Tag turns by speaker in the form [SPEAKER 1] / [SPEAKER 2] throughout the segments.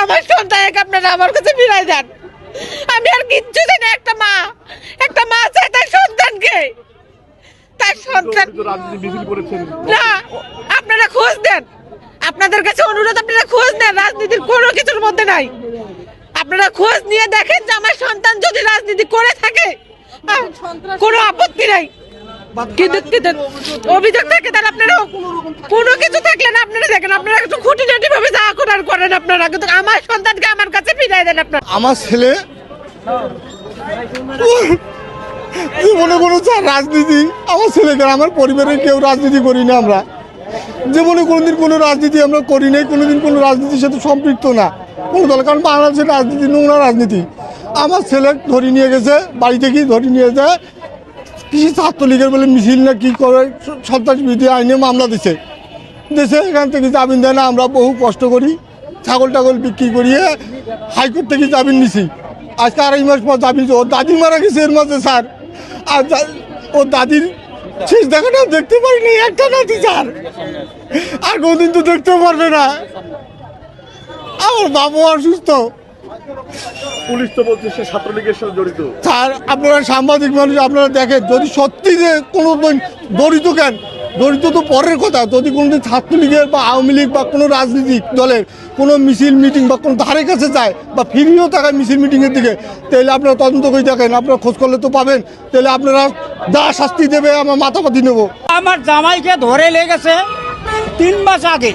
[SPEAKER 1] আমার সন্তানকে আপনারা আমার কাছে ফিরাই দেন। আমি আর কিচ্ছু জানি না। একটা মা চায় তার সন্তানকে, তার সন্তান না। আপনারা খোঁজ দেন, আপনাদের কাছে অনুরোধ, আপনারা খোঁজ নেন। রাজনীতির কোনো কিছুর মধ্যে নাই। আপনারা খোঁজ নিয়ে দেখেন যে আমার সন্তান যদি রাজনীতি করে থাকে কোনো আপত্তি নাই, কিন্তু অভিযোগ থাকে তাহলে আপনারা কোনো কিছু থাকলে না আপনারা দেখেন, আপনারা একটু খুঁটিনাটি ভাবে যা করার করেন আপনারা, কিন্তু আমার সন্তানকে আমার কাছে ফিরিয়ে দেন আপনারা।
[SPEAKER 2] আমার ছেলে জীবনে কোনো রাজনীতি, আমার ছেলেকে, আমার পরিবারের কেউ রাজনীতি করি না। আমরা জীবনে কোনোদিন কোনো রাজনীতি আমরা করি নাই, কোনোদিন কোনো রাজনীতির সাথে সম্পৃক্ত না কোনো দল। কারণ বাংলাদেশের রাজনীতি নোংরা রাজনীতি। আমার ছেলে ধরে নিয়ে গেছে, বাড়ি থেকেই ধরে নিয়ে যায়, কৃষি ছাত্রলীগের বলে মিছিল না কি করে সন্ত্রাস বিরোধী আইনে মামলা দিছে। এখান থেকে জামিন দেয় না। আমরা বহু কষ্ট করি, ছাগল টাগল বিক্রি করিয়ে হাইকোর্ট থেকে জামিন নিছি। আজকে 2.5 মাস পর জামিন। ওর দাদি মারা গেছে এর মাঝে স্যার। আর ওর দাদির শেষ দেখাটাও দেখতে পারিনি, একটা নাতি স্যার। আর কোনদিন তো দেখতেও পারবে না। আমার বাবা অসুস্থ।
[SPEAKER 3] পুলিশ তো বলছে সে ছাত্রলীগের সাথে জড়িত।
[SPEAKER 2] স্যার আপনারা সাংবাদিক মানুষ, আপনারা দেখেন যদি সত্যি যে কোনো জড়িত, কেন জড়িত তো পরের কথা। যদি কোনোদিন ছাত্রলীগের বা আওয়ামী লীগ বা কোনো রাজনৈতিক দলের কোনো মিছিল মিটিং বা কোনো ধারে কাছে যায় বা ফিরিয়েও থাকায় মিছিল মিটিংয়ের দিকে, তাহলে আপনারা তদন্ত করে দেখেন, আপনারা খোঁজ করলে তো পাবেন। তাহলে আপনারা যা শাস্তি দেবে আমার মাথাপাতি নেবো।
[SPEAKER 4] আমার জামাইকে ধরে লেগেছে 3 মাস আগে।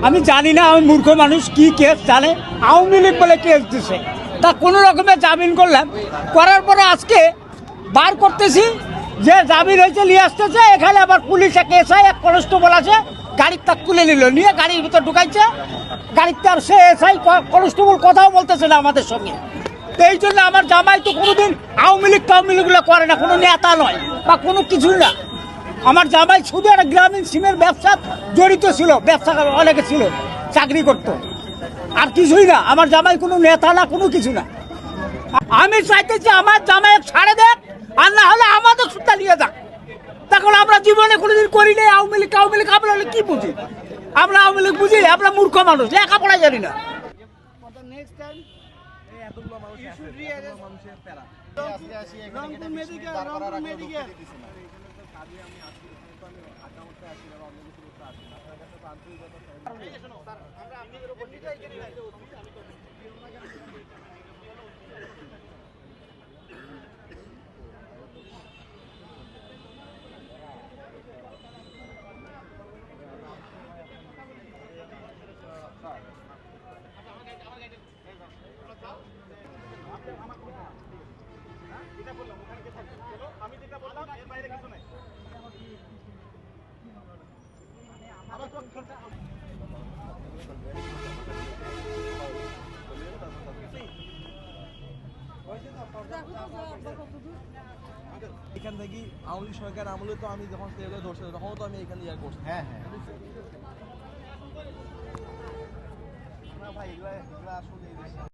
[SPEAKER 4] আমি জানি না, আমি মূর্খ মানুষ, কি কেস জানে। আওয়ামী লীগ বলে কেস দিছে, তা কোনো রকমে জামিন করলাম। করার পরে আজকে বার করতেছি, যে জামিন হয়েছে নিয়ে আসতেছে। এখানে আবার পুলিশ এক এসআই এক কনস্টেবল আছে, গাড়ির তাক তুলে নিল, নিয়ে গাড়ির ভিতর ঢুকাইছে। গাড়ির তার সে এসআই কনস্টেবল কথাও বলতেছে না আমাদের সঙ্গে। তো এই জন্য আমার জামাই তো কোনোদিন আওয়ামী লীগগুলো করে না, কোনো নেতা নয় বা কোনো কিছুই না। আমার জামাই শুধু একটা গ্রামীণ সিমের ব্যবসা জড়িত ছিল, ব্যবসা অনেকে ছিল, চাকরি করতো, আর কিছুই না। আমার জামাই কোনো নেতা না, কোনো কিছু না। আমি চাইতেছি আমার জামাই ছাড়ে দেখ, আর না হলে আমাদের সুতা নিয়ে যাক। তখন আমরা জীবনে কোনোদিন করি নাই আওয়ামী লীগ। আমরা কি বুঝি? আমরা আওয়ামী লীগ বুঝি? আমরা মূর্খ মানুষ, লেখাপড়া জানি না।
[SPEAKER 5] এখান থেকে আওয়ামী লীগ সরকার আমলে তো আমি যখন ধরছে তখনও তো আমি এখানে ইয়া করছি। হ্যাঁ ভাই, এগুলা আসলে